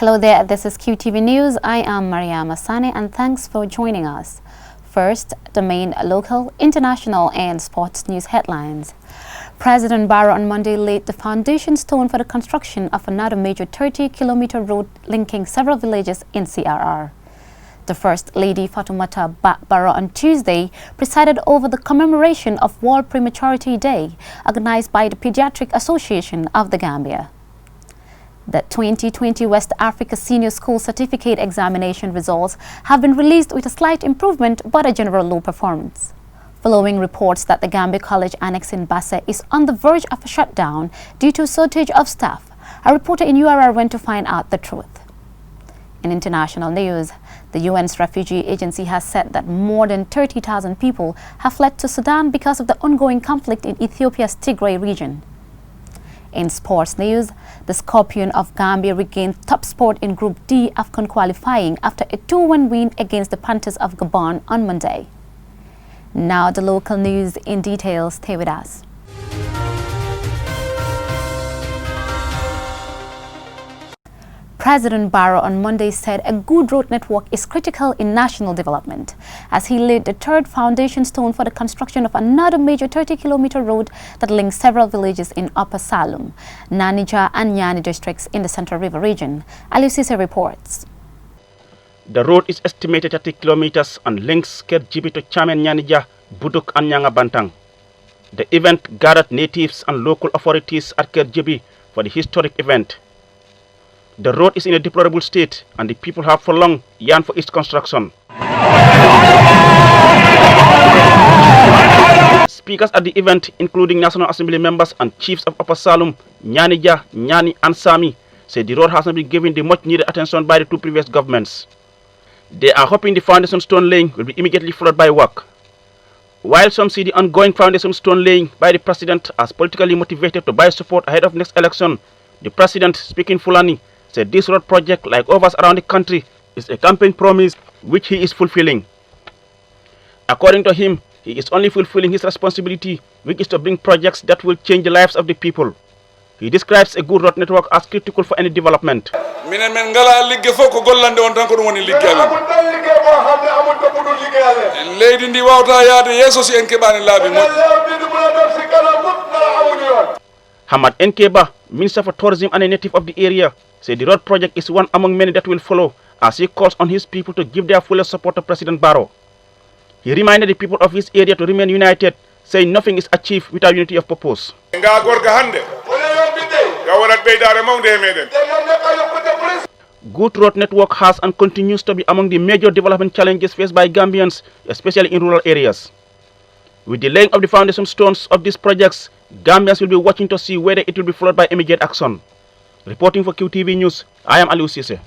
Hello there, this is Qtv News. I am Maria Masane and thanks for joining us. First, the main local, international and sports news headlines. President Barrow on Monday laid the foundation stone for the construction of another major 30-kilometer road linking several villages in CRR. The First Lady Fatoumata Barrow on Tuesday presided over the commemoration of World Premature Day, organized by the Pediatric Association of the Gambia. The 2020 West Africa Senior School Certificate Examination results have been released with a slight improvement but a general low performance. Following reports that the Gambia College Annex in Basse is on the verge of a shutdown due to a shortage of staff, a reporter in URR went to find out the truth. In international news, the UN's refugee agency has said that more than 30,000 people have fled to Sudan because of the ongoing conflict in Ethiopia's Tigray region. In sports news, the Scorpion of Gambia regained top spot in Group D AFCON qualifying after a 2-1 win against the Panthers of Gabon on Monday. Now the local news in detail. Stay with us. President Barrow on Monday said a good road network is critical in national development, as he laid the third foundation stone for the construction of another major 30-kilometer road that links several villages in Upper Salum, Nanija and Nyani districts in the Central River region. Alusise reports. The road is estimated 30 kilometers and links Kerjibi to Chamen Nyanija, Buduk and Nyanga Bantang. The event gathered natives and local authorities at Kerjibi for the historic event. The road is in a deplorable state and the people have for long yearned for its construction. Speakers at the event, including National Assembly members and chiefs of Upper Salum, Nyanija, Nyani and Sami, said the road hasn't been given the much needed attention by the two previous governments. They are hoping the foundation stone laying will be immediately followed by work. While some see the ongoing foundation stone laying by the president as politically motivated to buy support ahead of next election, the president, speaking Fulani, said this road project, like others around the country, is a campaign promise which he is fulfilling. According to him, he is only fulfilling his responsibility, which is to bring projects that will change the lives of the people. He describes a good road network as critical for any development. Hamad Nkeba, Minister for Tourism and a native of the area, said the road project is one among many that will follow, as he calls on his people to give their fullest support to President Barrow. He reminded the people of his area to remain united, saying nothing is achieved without unity of purpose. Good road network has and continues to be among the major development challenges faced by Gambians, especially in rural areas. With the laying of the foundation stones of these projects, Gambians will be watching to see whether it will be followed by immediate action. Reporting for Qtv News, I am Alusise.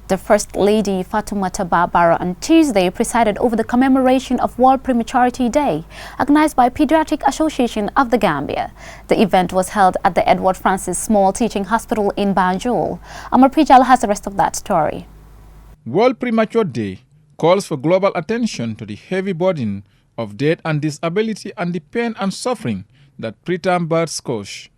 The First Lady Fatoumata Barrow on Tuesday presided over the commemoration of World Premature Day, organized by Pediatric Association of the Gambia. The event was held at the Edward Francis Small Teaching Hospital in Banjul. Amar Pijal has the rest of that story. World Premature Day calls for global attention to the heavy burden of death and disability and the pain and suffering that preterm births cause.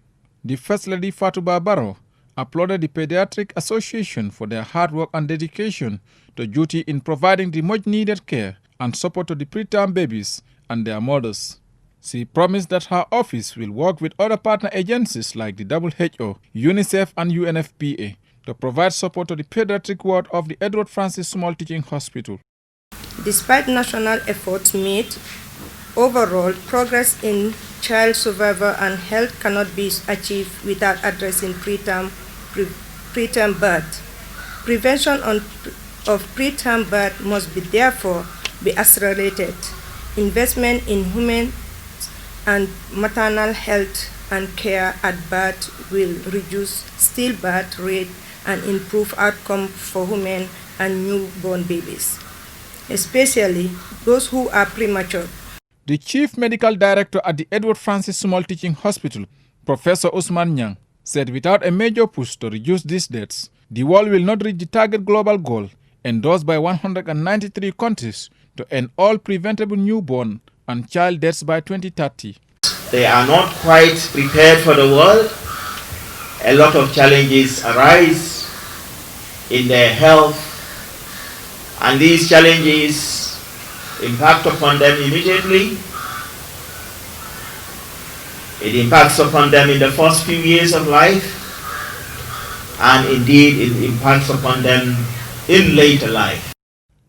The First Lady Fatoumata Barrow applauded the Pediatric Association for their hard work and dedication to duty in providing the much-needed care and support to the preterm babies and their mothers. She promised that her office will work with other partner agencies like the WHO, UNICEF and UNFPA to provide support to the pediatric ward of the Edward Francis Small Teaching Hospital. Despite national efforts made, overall progress in child survival and health cannot be achieved without addressing preterm birth. Prevention of preterm birth must be therefore be accelerated. Investment in human and maternal health and care at birth will reduce stillbirth rate and improve outcome for women and newborn babies, especially those who are premature. The Chief Medical Director at the Edward Francis Small Teaching Hospital, Professor Usman Nyang, said without a major push to reduce these deaths, the world will not reach the target global goal endorsed by 193 countries to end all preventable newborn and child deaths by 2030. They are not quite prepared for the world. A lot of challenges arise in their health, and these challenges impact upon them immediately. It impacts upon them in the first few years of life, and indeed it impacts upon them in later life.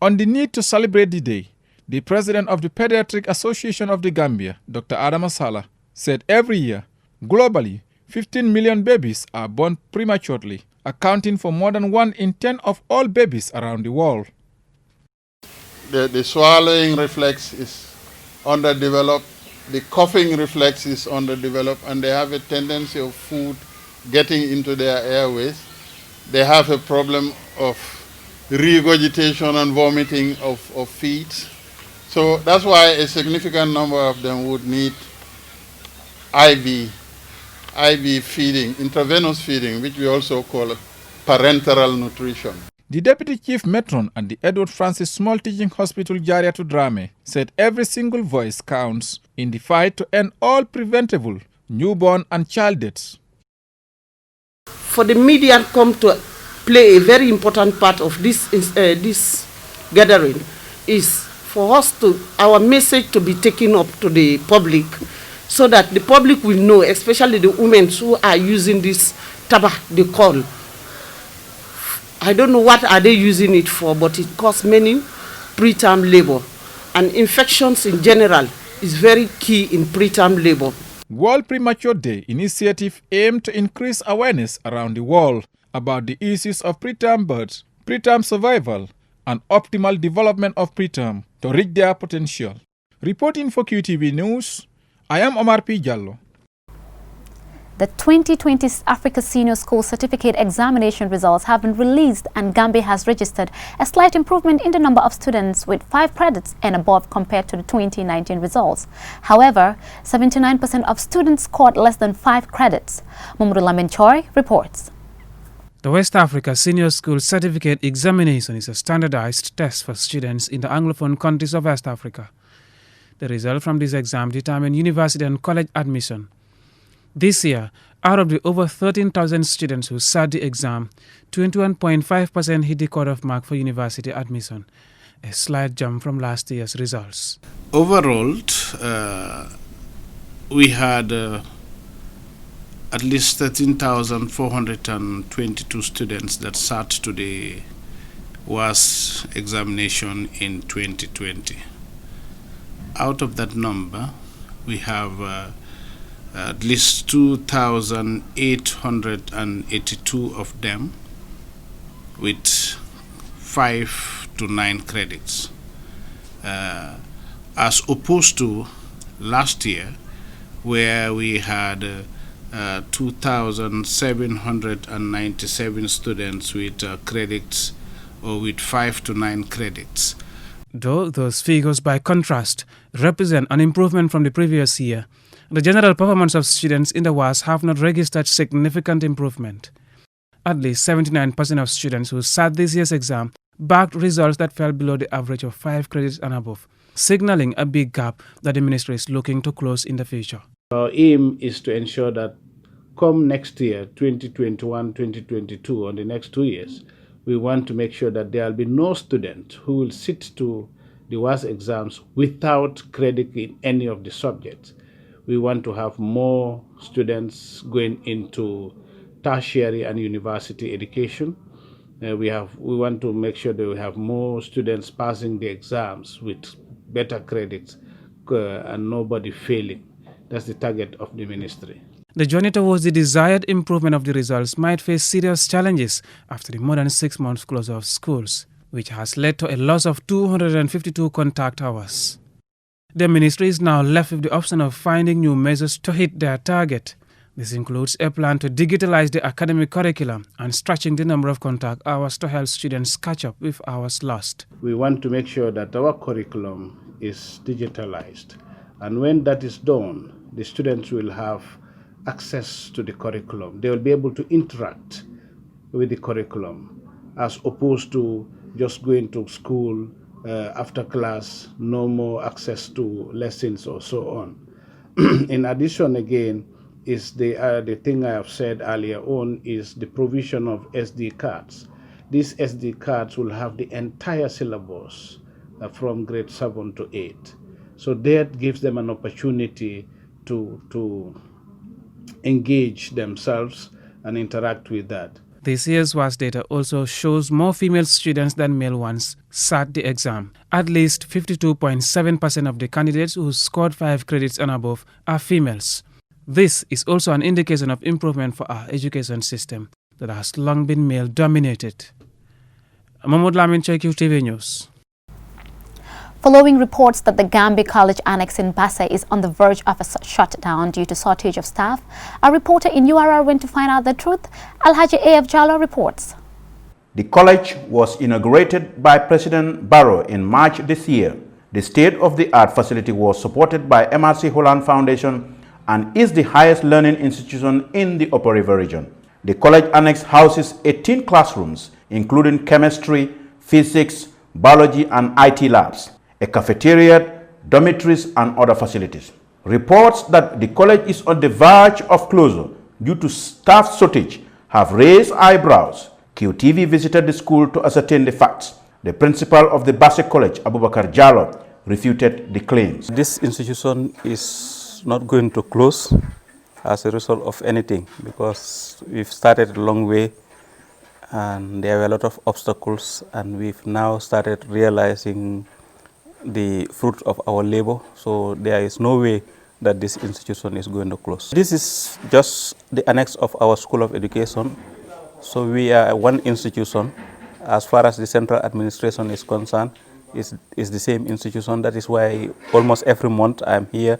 On the need to celebrate the day, the president of the Pediatric Association of the Gambia, Dr. Adama Sallah, said every year, globally, 15 million babies are born prematurely, accounting for more than 1 in 10 of all babies around the world. The swallowing reflex is underdeveloped, the coughing reflex is underdeveloped, and they have a tendency of food getting into their airways. They have a problem of regurgitation and vomiting of feed. So that's why a significant number of them would need IV feeding, intravenous feeding, which we also call parenteral nutrition. The Deputy Chief Matron at the Edward Francis Small Teaching Hospital Jariatu Drame said every single voice counts in the fight to end all preventable newborn and child deaths. For the media come to play a very important part of this gathering is for us to, our message to be taken up to the public so that the public will know, especially the women who are using this tabak they call. I don't know what are they using it for, but it causes many preterm labor. And infections in general is very key in preterm labor. World Premature Day initiative aimed to increase awareness around the world about the issues of preterm birth, preterm survival, and optimal development of preterm to reach their potential. Reporting for QTV News, I am Omar P. Jallo. The 2020 Africa Senior School Certificate Examination results have been released, and Gambia has registered a slight improvement in the number of students with 5 credits and above compared to the 2019 results. However, 79% of students scored less than 5 credits. Mamadou Lamin Choi reports. The West Africa Senior School Certificate Examination is a standardized test for students in the Anglophone countries of West Africa. The result from this exam determine university and college admission. This year, out of the over 13,000 students who sat the exam, 21.5% hit the cutoff mark for university admission, a slight jump from last year's results. Overall, we had at least 13,422 students that sat to the WAS examination in 2020. Out of that number, we have at least 2,882 of them with 5 to 9 credits, as opposed to last year, where we had 2,797 students with credits or with 5 to 9 credits. Though those figures, by contrast, represent an improvement from the previous year, the general performance of students in the WAS have not registered significant improvement. At least 79% of students who sat this year's exam backed results that fell below the average of 5 credits and above, signaling a big gap that the ministry is looking to close in the future. Our aim is to ensure that come next year, 2021, 2022, or the next 2 years, we want to make sure that there will be no student who will sit to the WAS exams without credit in any of the subjects. We want to have more students going into tertiary and university education. We want to make sure that we have more students passing the exams with better credits and nobody failing. That's the target of the ministry. The journey towards the desired improvement of the results might face serious challenges after the more than 6 months closure of schools, which has led to a loss of 252 contact hours. The ministry is now left with the option of finding new measures to hit their target. This includes a plan to digitalize the academic curriculum and stretching the number of contact hours to help students catch up with hours lost. We want to make sure that our curriculum is digitalized. And when that is done, the students will have access to the curriculum. They will be able to interact with the curriculum as opposed to just going to school after class, no more access to lessons or so on. In addition, again, is the thing I have said earlier on is the provision of SD cards. these SD cards will have the entire syllabus from grade 7 to 8. So that gives them an opportunity to engage themselves and interact with that. This year's WAS data also shows more female students than male ones sat the exam. At least 52.7% of the candidates who scored 5 credits and above are females. This is also an indication of improvement for our education system that has long been male-dominated. Mahmoud Lamin, Qtv News. Following reports that the Gambia College Annex in Basse is on the verge of a shutdown due to shortage of staff, a reporter in URR went to find out the truth. Alhaji A.F. Jallo reports. The college was inaugurated by President Barrow in March this year. The state-of-the-art facility was supported by MRC Holland Foundation and is the highest learning institution in the Upper River region. The college annex houses 18 classrooms, including chemistry, physics, biology, and IT labs, a cafeteria, dormitories, and other facilities. Reports that the college is on the verge of closure due to staff shortage have raised eyebrows. QTV visited the school to ascertain the facts. The principal of the Basse College, Abubakar Jallo, refuted the claims. This institution is not going to close as a result of anything, because we've started a long way and there were a lot of obstacles, and we've now started realizing the fruit of our labor. So there is no way that this institution is going to close. This is just the annex of our School of Education. So we are one institution. As far as the central administration is concerned, is the same institution. That is why almost every month I'm here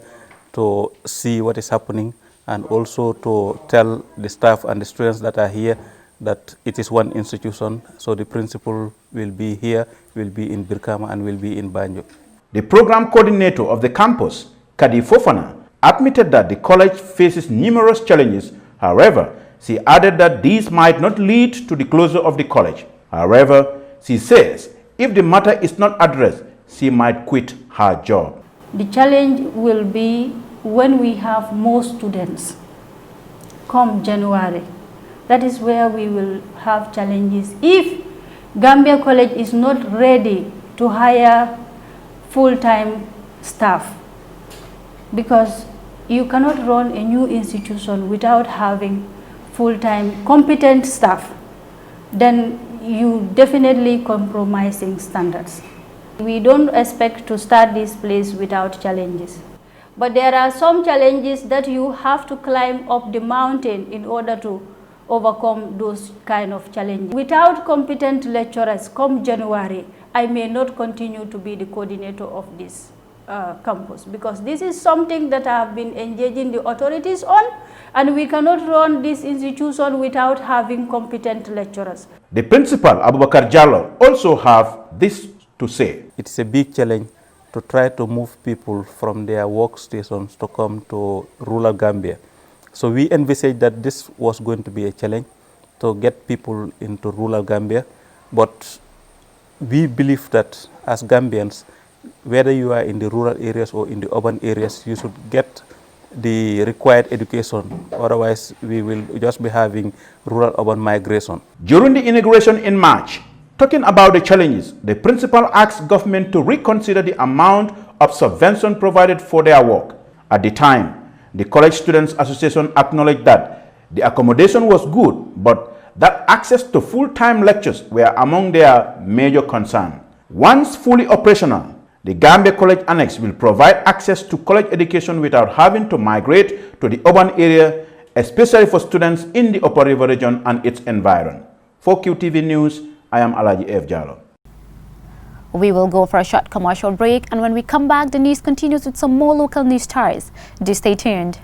to see what is happening, and also to tell the staff and the students that are here that it is one institution. So the principal will be here, will be in Birkama, and will be in Banjo. The program coordinator of the campus, Kadi Fofana, admitted that the college faces numerous challenges. However, she added that these might not lead to the closure of the college. However, she says if the matter is not addressed, she might quit her job. The challenge will be when we have more students come January. That is where we will have challenges. If Gambia College is not ready to hire full-time staff, because you cannot run a new institution without having full-time competent staff, then you definitely compromising standards. We don't expect to start this place without challenges. But there are some challenges that you have to climb up the mountain in order to overcome those kind of challenges. Without competent lecturers come January, I may not continue to be the coordinator of this campus, because this is something that I have been engaging the authorities on, and we cannot run this institution without having competent lecturers. The principal, Abubakar Jallo, also have this to say. It's a big challenge to try to move people from their workstations to come to rural Gambia. So we envisaged that this was going to be a challenge to get people into rural Gambia, but we believe that as Gambians, whether you are in the rural areas or in the urban areas, you should get the required education. Otherwise, we will just be having rural-urban migration. During the inauguration in March, talking about the challenges, the principal asked government to reconsider the amount of subvention provided for their work. At the time, the College Students Association acknowledged that the accommodation was good, but that access to full-time lectures were among their major concerns. Once fully operational, the Gambia College Annex will provide access to college education without having to migrate to the urban area, especially for students in the Upper River region and its environment. For QTV News, I am Alhaji F. Jallo. We will go for a short commercial break, and when we come back, the news continues with some more local news stories. Do stay tuned.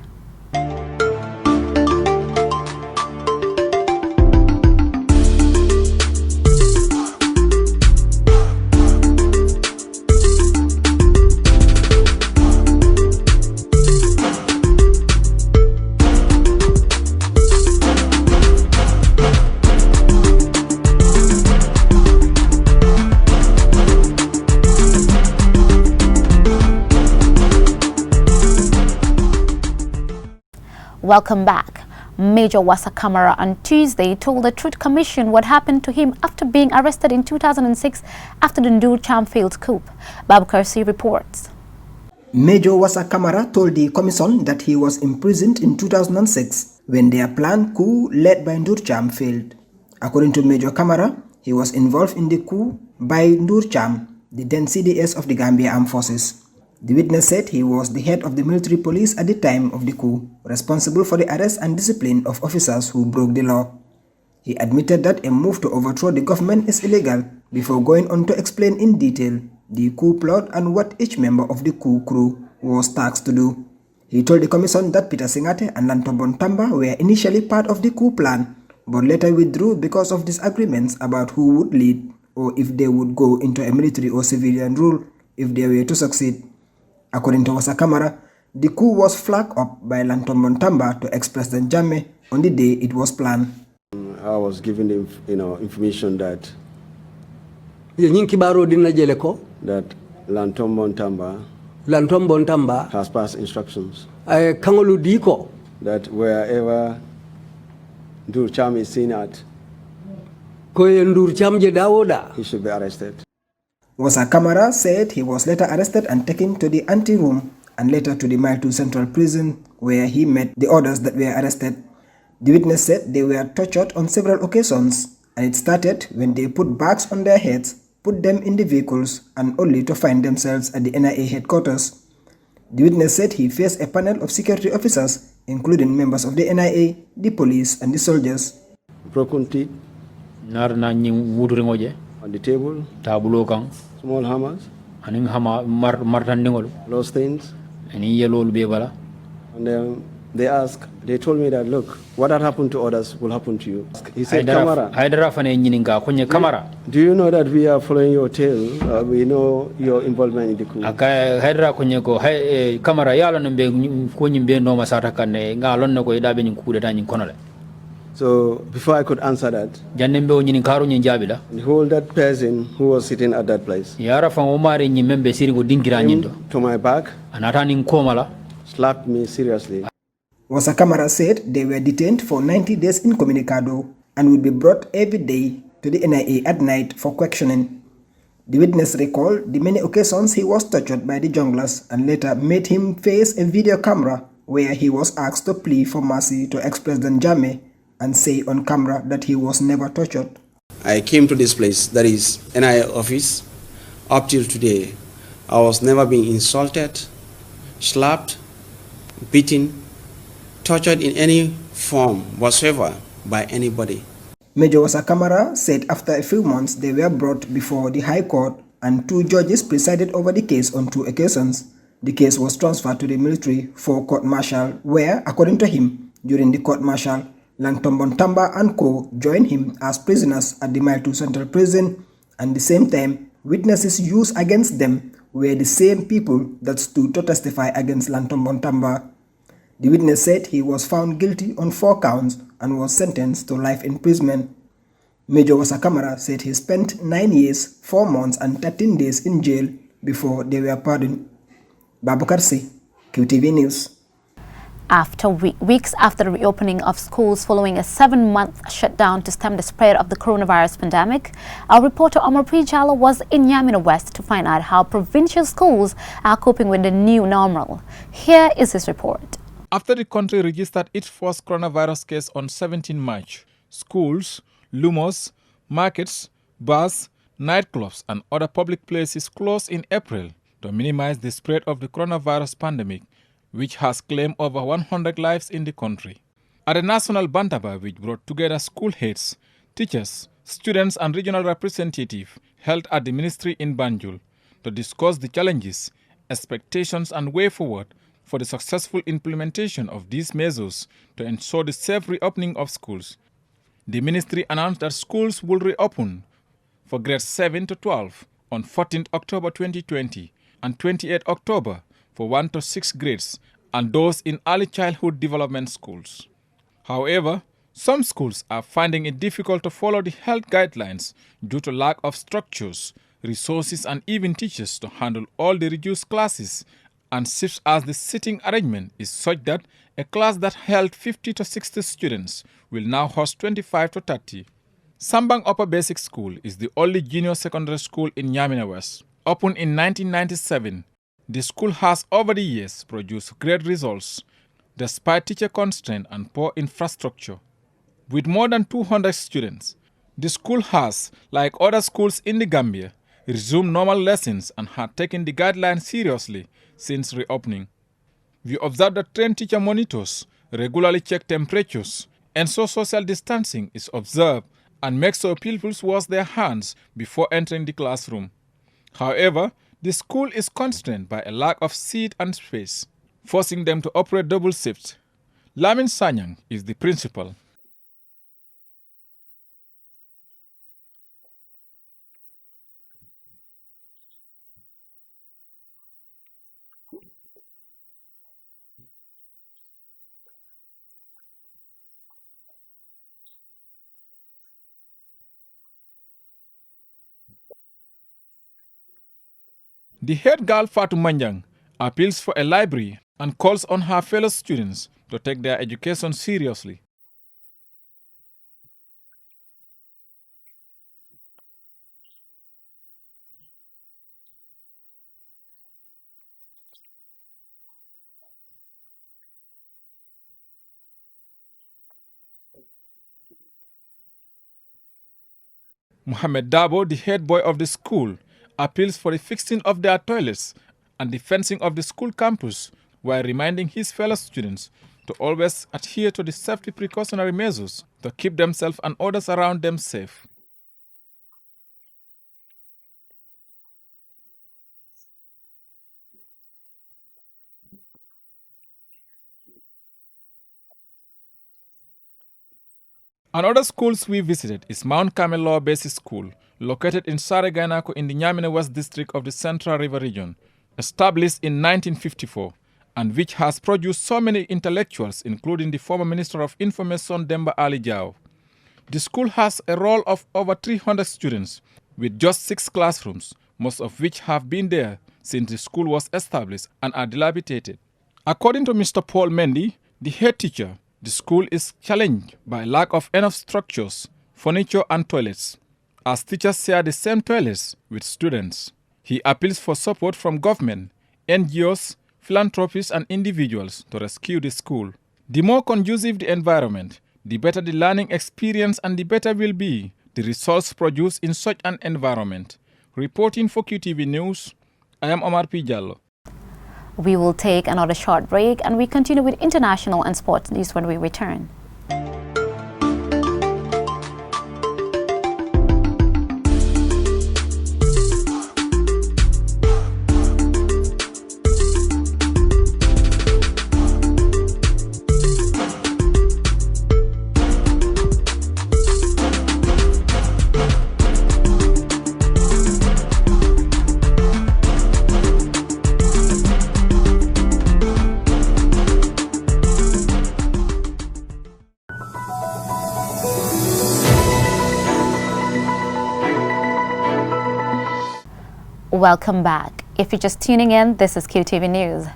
Welcome back. Major Wassa Kamara on Tuesday told the Truth Commission what happened to him after being arrested in 2006 after the Ndur Cham failed coup. Babukar C reports. Major Wassa Kamara told the commission that he was imprisoned in 2006 when their planned coup led by Ndur Cham failed. According to Major Kamara, he was involved in the coup by Ndur Cham, the then CDS of the Gambia Armed Forces. The witness said he was the head of the military police at the time of the coup, responsible for the arrest and discipline of officers who broke the law. He admitted that a move to overthrow the government is illegal before going on to explain in detail the coup plot and what each member of the coup crew was tasked to do. He told the commission that Peter Singate and Lantobon Tamba were initially part of the coup plan, but later withdrew because of disagreements about who would lead or if they would go into a military or civilian rule if they were to succeed. According to Wassa Kamara, the coup was flagged up by Lantobon Tamba to ex-President Jammeh on the day it was planned. I was given information that Lantombon Tamba has passed instructions that wherever Ndur Cham is seen at, he should be arrested. Wassa Kamara said he was later arrested and taken to the ante-room and later to the Mile 2 Central Prison where he met the others that were arrested. The witness said they were tortured on several occasions and it started when they put bags on their heads, put them in the vehicles and only to find themselves at the NIA headquarters. The witness said he faced a panel of security officers including members of the NIA, the police and the soldiers. Broken teeth on the table, small hammers, those things. And they told me that, look, what had happened to others will happen to you. He said, Kamara, do you know that we are following your tail? We know your involvement in the coup. So before I could answer that, behold that person who was sitting at that place came to my back, slapped me seriously. Wassa Kamara said they were detained for 90 days incommunicado and would be brought every day to the NIA at night for questioning. The witness recalled the many occasions he was tortured by the junglers and later made him face a video camera where he was asked to plead for mercy to ex-President Jammeh and say on camera that he was never tortured. I came to this place, that is NIA office. Up till today, I was never being insulted, slapped, beaten, tortured in any form whatsoever by anybody. Major Wassa Kamara said after a few months they were brought before the High Court and 2 judges presided over the case on 2 occasions. The case was transferred to the military for court-martial where, according to him, during the court-martial, Lantobon Tamba and co. joined him as prisoners at the Mile 2 Central Prison, and at the same time, witnesses used against them were the same people that stood to testify against Lantobon Tamba. The witness said he was found guilty on 4 counts and was sentenced to life imprisonment. Major Wassa Kamara said he spent 9 years, 4 months and 13 days in jail before they were pardoned. Babukar C, Qtv News. Weeks after the reopening of schools following a 7-month shutdown to stem the spread of the coronavirus pandemic, our reporter Omar Prijala was in Yamina West to find out how provincial schools are coping with the new normal. Here is his report. After the country registered its first coronavirus case on 17 March, schools, lumos, markets, bars, nightclubs and other public places closed in April to minimize the spread of the coronavirus pandemic, which has claimed over 100 lives in the country. At a national bantaba which brought together school heads, teachers, students and regional representatives held at the ministry in Banjul to discuss the challenges, expectations and way forward for the successful implementation of these measures to ensure the safe reopening of schools. The ministry announced that schools will reopen for grades 7 to 12 on 14th October 2020 and 28 October for 1 to 6 grades and those in early childhood development schools. However, some schools are finding it difficult to follow the health guidelines due to lack of structures, resources and even teachers to handle all the reduced classes and shifts as the seating arrangement is such that a class that held 50 to 60 students will now host 25 to 30. Sambang Upper Basic School is the only junior secondary school in Nyamina West. Opened in 1997, the school has over the years produced great results despite teacher constraint and poor infrastructure. With more than 200 students, the school has, like other schools in the Gambia, resumed normal lessons and had taken the guidelines seriously since reopening. We observe that trained teacher monitors regularly check temperatures, ensure social distancing is observed, and make sure pupils wash their hands before entering the classroom. However, the school is constrained by a lack of seat and space, forcing them to operate double shifts. Lamin Sanyang is the principal. The head girl Fatu Manjang appeals for a library and calls on her fellow students to take their education seriously. Mohamed Dabo, the head boy of the school, appeals for the fixing of their toilets and the fencing of the school campus, while reminding his fellow students to always adhere to the safety precautionary measures to keep themselves and others around them safe. Another schools we visited is Mount Carmel Lower Basic School, located in Saregainako in the Nyamina West District of the Central River Region, established in 1954, and which has produced so many intellectuals, including the former Minister of Information Demba Ali Jao. The school has a roll of over 300 students, with just 6 classrooms, most of which have been there since the school was established and are dilapidated. According to Mr. Paul Mendy, the head teacher, the school is challenged by lack of enough structures, furniture and toilets, as teachers share the same toilets with students. He appeals for support from government, NGOs, philanthropists and individuals to rescue the school. The more conducive the environment, the better the learning experience and the better will be the results produced in such an environment. Reporting for Qtv News, I am Omar P. Jallo. We will take another short break and we continue with international and sports news when we return. Welcome back. If you're just tuning in, this is Qtv News.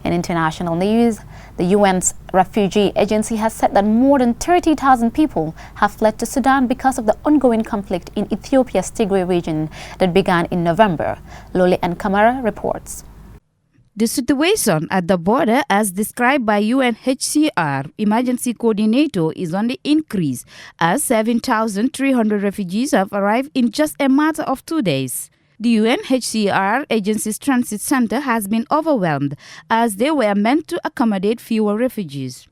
In international news, the UN's refugee agency has said that more than 30,000 people have fled to Sudan because of the ongoing conflict in Ethiopia's Tigray region that began in November. Loli and Kamara reports. The situation at the border, as described by UNHCR emergency coordinator, is on the increase as 7,300 refugees have arrived in just a matter of 2 days. The UNHCR agency's transit center has been overwhelmed as they were meant to accommodate fewer refugees.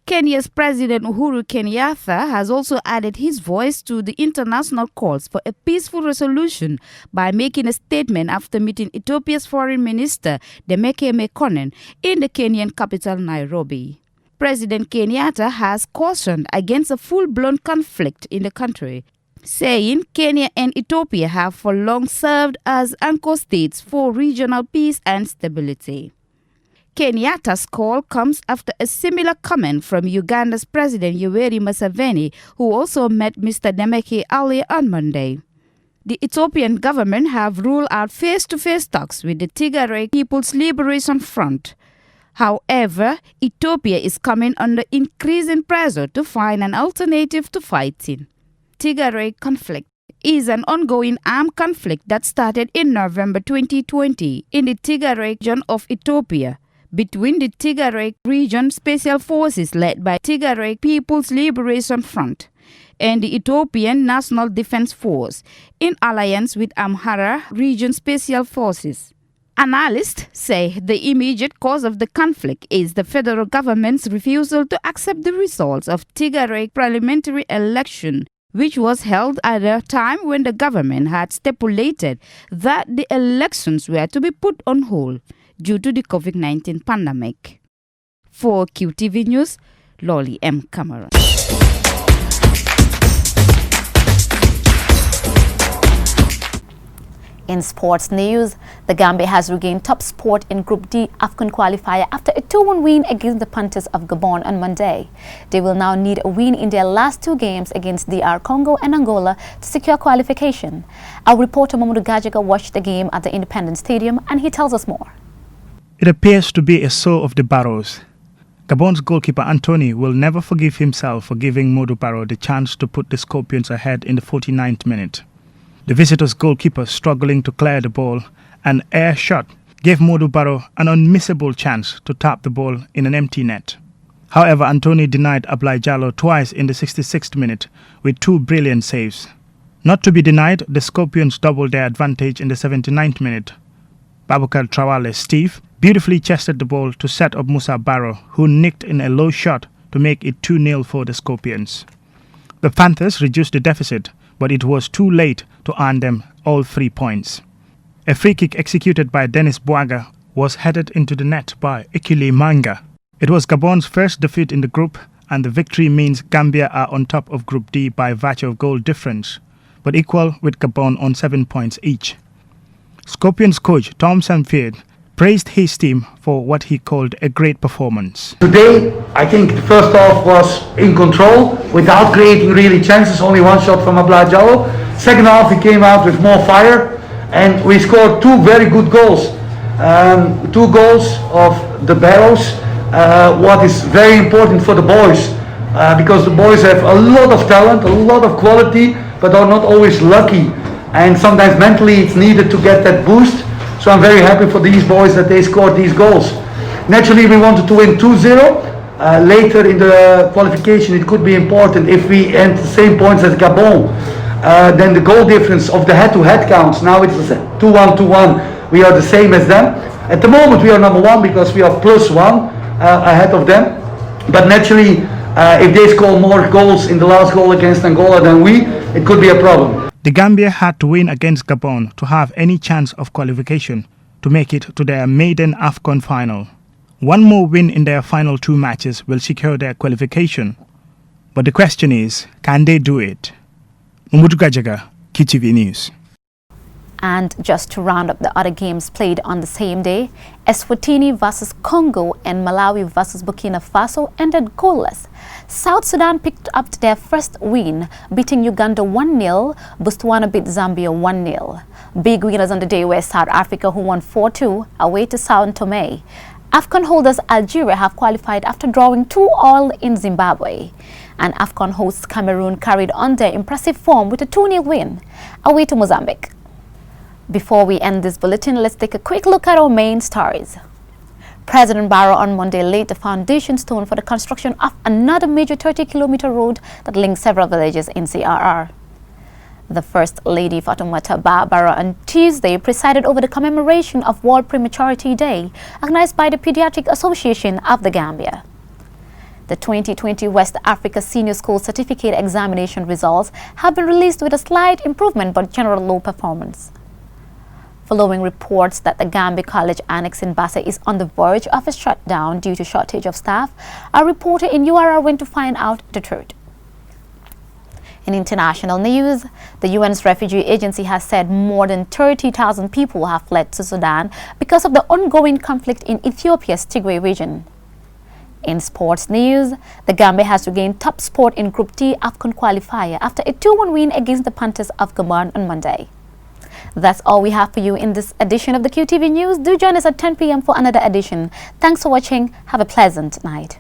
Kenya's President Uhuru Kenyatta has also added his voice to the international calls for a peaceful resolution by making a statement after meeting Ethiopia's Foreign Minister Demeke Mekonnen in the Kenyan capital Nairobi. President Kenyatta has cautioned against a full-blown conflict in the country, saying Kenya and Ethiopia have for long served as anchor states for regional peace and stability. Kenyatta's call comes after a similar comment from Uganda's President Yoweri Museveni, who also met Mr. Demeke earlier on Monday. the Ethiopian government have ruled out face-to-face talks with the Tigray People's Liberation Front. However, Ethiopia is coming under increasing pressure to find an alternative to fighting. Tigray conflict is an ongoing armed conflict that started in November 2020 in the Tigray region of Ethiopia between the Tigray Region Special Forces led by Tigray People's Liberation Front and the Ethiopian National Defense Force in alliance with Amhara Region Special Forces. Analysts say the immediate cause of the conflict is the federal government's refusal to accept the results of Tigray parliamentary election, which was held at a time when the government had stipulated that the elections were to be put on hold due to the COVID-19 pandemic. For QTV News, Lolly M. Cameron. In sports news, the Gambia has regained top spot in Group D AFCON qualifier after a 2-1 win against the Panthers of Gabon on Monday. They will now need a win in their last 2 games against DR Congo and Angola to secure qualification. Our reporter Mamadou Gajaga watched the game at the Independence Stadium and he tells us more. It appears to be a soul of the Barrows. Gabon's goalkeeper Anthony will never forgive himself for giving Modou Barrow the chance to put the Scorpions ahead in the 49th minute. The visitors' goalkeeper, struggling to clear the ball, an air shot gave Modou Barrow an unmissable chance to tap the ball in an empty net. However, Anthony denied Ablai Jallow twice in the 66th minute with 2 brilliant saves. Not to be denied, the Scorpions doubled their advantage in the 79th minute. Babukar Trawale Steve beautifully chested the ball to set up Musa Barrow, who nicked in a low shot to make it 2-0 for the Scorpions. The Panthers reduced the deficit, but it was too late to earn them all 3 points. A free kick executed by Dennis Bouaga was headed into the net by Ikili Manga. It was Gabon's first defeat in the group, and the victory means Gambia are on top of Group D by virtue of goal difference, but equal with Gabon on 7 points each. Scorpions coach Tom Sanfield praised his team for what he called a great performance. Today, I think the first half was in control without creating really chances, only 1 shot from Ablai Jallow. Second half, we came out with more fire and we scored 2 very good goals. 2 goals of the Barrows, what is very important for the boys, because the boys have a lot of talent, a lot of quality, but are not always lucky. And sometimes mentally it's needed to get that boost. So I'm very happy for these boys that they scored these goals. Naturally, we wanted to win 2-0. Later in the qualification, it could be important if we end the same points as Gabon. Then the goal difference of the head-to-head counts. Now it's 2-1, 2-1. We are the same as them. At the moment, we are number 1 because we are +1 ahead of them. But naturally, if they score more goals in the last goal against Angola than we, it could be a problem. The Gambia had to win against Gabon to have any chance of qualification to make it to their maiden AFCON final. 1 more win in their final 2 matches will secure their qualification. But the question is, can they do it? Mamadou Gajaga, Qtv News. And just to round up the other games played on the same day, Eswatini versus Congo and Malawi versus Burkina Faso ended goalless. South Sudan picked up their first win, beating Uganda 1-0. Botswana beat Zambia 1-0. Big winners on the day were South Africa, who won 4-2 away to Sao Tome. AFCON holders Algeria have qualified after drawing 2-2 in Zimbabwe. And AFCON hosts Cameroon carried on their impressive form with a 2-0 win away to Mozambique. Before we end this bulletin, let's take a quick look at our main stories. President Barrow on Monday laid the foundation stone for the construction of another major 30-kilometer road that links several villages in CRR. The First Lady Fatoumata Barrow on Tuesday presided over the commemoration of World Prematurity Day, organized by the Pediatric Association of the Gambia. The 2020 West Africa Senior School Certificate Examination results have been released with a slight improvement but general low performance. Following reports that the Gambia College Annex in Basse is on the verge of a shutdown due to shortage of staff, a reporter in URR went to find out the truth. In international news, the UN's refugee agency has said more than 30,000 people have fled to Sudan because of the ongoing conflict in Ethiopia's Tigray region. In sports news, the Gambia has regained top spot in Group D AFCON qualifier after a 2-1 win against the Panthers of Gabon on Monday. That's all we have for you in this edition of the QTV News. Do join us at 10 p.m. for another edition. Thanks for watching. Have a pleasant night.